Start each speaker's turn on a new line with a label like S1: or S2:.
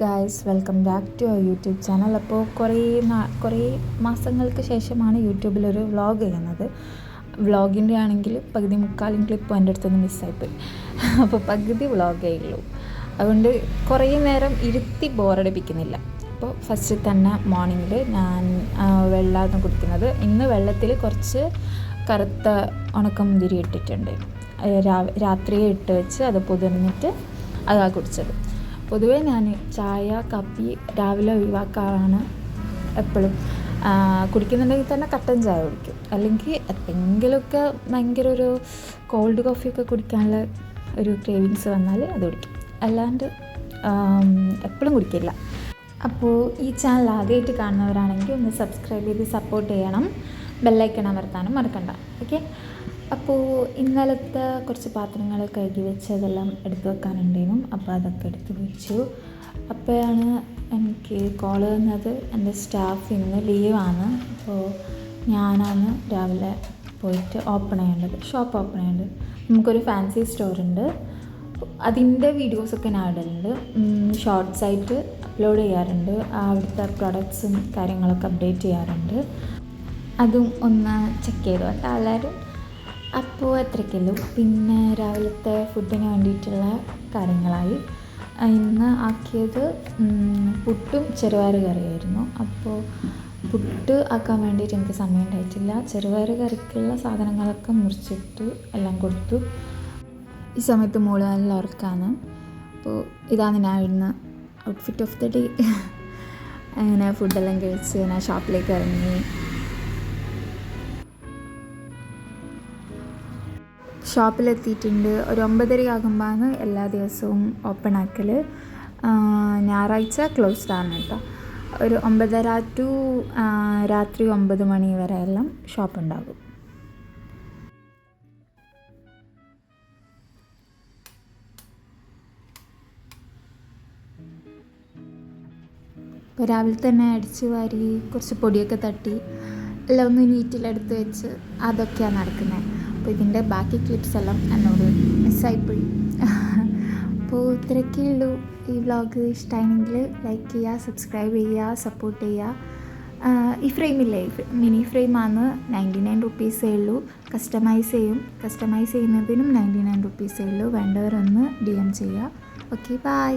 S1: Guys, welcome back to our YouTube channel. അപ്പോൾ കുറേ മാസങ്ങൾക്ക് ശേഷമാണ് യൂട്യൂബിലൊരു വ്ളോഗ് ചെയ്യുന്നത്. വ്ളോഗിൻ്റെ ആണെങ്കിൽ പകുതി മുക്കാലും ക്ലിപ്പ് എൻ്റെ അടുത്തൊന്ന് മിസ്സായിപ്പോയി. അപ്പോൾ പകുതി വ്ളോഗേ ഉള്ളൂ. അതുകൊണ്ട് കുറേ നേരം ഇരുത്തി ബോറടിപ്പിക്കുന്നില്ല. അപ്പോൾ ഫസ്റ്റ് തന്നെ മോർണിംഗിൽ ഞാൻ വെള്ളമാണ് കുടിക്കുന്നത്. ഇന്ന് വെള്ളത്തിൽ കുറച്ച് കറുത്ത ഉണക്കമുന്തിരി ഇട്ടിട്ടുണ്ട്. രാത്രിയെ ഇട്ട് വെച്ച് അത് പൊതിർന്നിട്ട് അതാണ് കുടിച്ചത്. പൊതുവേ ഞാൻ ചായ കാപ്പി രാവിലെ ഒഴിവാക്കാറാണ് എപ്പോഴും. കുടിക്കുന്നുണ്ടെങ്കിൽ തന്നെ കട്ടൻ ചായ കുടിക്കും, അല്ലെങ്കിൽ എന്തെങ്കിലുമൊക്കെ ഭയങ്കര ഒരു കോൾഡ് കോഫിയൊക്കെ കുടിക്കാനുള്ള ഒരു ക്രേവിങ്സ് വന്നാൽ അത് കുടിക്കും, അല്ലാണ്ട് എപ്പോഴും കുടിക്കില്ല. അപ്പോൾ ഈ ചാനൽ ആദ്യമായിട്ട് കാണുന്നവരാണെങ്കിൽ ഒന്ന് സബ്സ്ക്രൈബ് ചെയ്ത് സപ്പോർട്ട് ചെയ്യണം, ബെല്ലൈക്കൺ അമർത്താനും മറക്കണ്ട. ഓക്കെ. അപ്പോൾ ഇന്നലത്തെ കുറച്ച് പാത്രങ്ങൾ കഴുകി വെച്ചതെല്ലാം എടുത്ത് വെക്കാനുണ്ടായിരുന്നു. അപ്പോൾ അതൊക്കെ എടുത്ത് വെച്ചു. അപ്പോഴാണ് എനിക്ക് കോൾ വന്നത്. എൻ്റെ സ്റ്റാഫ് ഇന്ന് ലീവാണ്. അപ്പോൾ ഞാനാണ് രാവിലെ പോയിട്ട് ഷോപ്പ് ഓപ്പൺ ചെയ്യേണ്ടത്. നമുക്കൊരു ഫാൻസി സ്റ്റോറുണ്ട്. അതിൻ്റെ വീഡിയോസൊക്കെ ഞാൻ ഇടലുണ്ട്, ഷോർട്ട്സായിട്ട് അപ്ലോഡ് ചെയ്യാറുണ്ട്. അവിടുത്തെ പ്രൊഡക്ട്സും കാര്യങ്ങളൊക്കെ അപ്ഡേറ്റ് ചെയ്യാറുണ്ട്. അതും ഒന്ന് ചെക്ക് ചെയ്തു കേട്ടോ എല്ലാവരും. അപ്പോൾ അത്രയ്ക്കുള്ളൂ. പിന്നെ രാവിലത്തെ ഫുഡിന് വേണ്ടിയിട്ടുള്ള കാര്യങ്ങളായി. ഇന്ന് ആക്കിയത് പുട്ടും ചെറുപയർ കറിയായിരുന്നു. അപ്പോൾ പുട്ട് ആക്കാൻ വേണ്ടിയിട്ട് എനിക്ക് സമയം ഉണ്ടായിട്ടില്ല. ചെറുപയർ കറിക്കുള്ള സാധനങ്ങളൊക്കെ മുറിച്ചിട്ട് എല്ലാം കൊടുത്തു. ഈ സമയത്ത് മോള് നല്ല ഉറക്കാണ്. അപ്പോൾ ഇതാണ് ഞാൻ ഇടുന്ന ഔട്ട്ഫിറ്റ് ഓഫ് ദ ഡേ. അങ്ങനെ ഫുഡെല്ലാം കഴിച്ച് ഞാൻ ഷോപ്പിലേക്ക് ഇറങ്ങി. ഷോപ്പിലെത്തിയിട്ടുണ്ട്. ഒരു 9:30 ആകുമ്പോഴാണ് എല്ലാ ദിവസവും ഓപ്പൺ ആക്കൽ. ഞായറാഴ്ച ക്ലോസ്ഡ് ആണ് കേട്ടോ. ഒരു 9:30 ടു രാത്രി 9 മണി വരെ എല്ലാം ഷോപ്പ് ഉണ്ടാകും. ഇപ്പോൾ രാവിലെ തന്നെ അടിച്ച് വാരി കുറച്ച് പൊടിയൊക്കെ തട്ടി എല്ലാം ഒന്ന് നീറ്റിലെടുത്ത് വെച്ച് അതൊക്കെയാണ് നടക്കുന്നത്. അപ്പോൾ ഇതിൻ്റെ ബാക്കി ക്ലിപ്സ് എല്ലാം എന്നോട് മിസ്സായിപ്പോയി. അപ്പോൾ ഇത്രയൊക്കെ ഉള്ളൂ. ഈ വ്ളോഗ് ഇഷ്ടമായെങ്കിൽ ലൈക്ക് ചെയ്യുക, സബ്സ്ക്രൈബ് ചെയ്യുക, സപ്പോർട്ട് ചെയ്യുക. ഈ ഫ്രെയിമില്ലേ, മിനി ഫ്രെയിമാണ്, 99 റുപ്പീസേ ഉള്ളൂ. കസ്റ്റമൈസ് ചെയ്യുന്നതിനും 99 റുപ്പീസേ ഉള്ളൂ. വേണ്ടവരൊന്ന് DM ചെയ്യുക. Okay, by.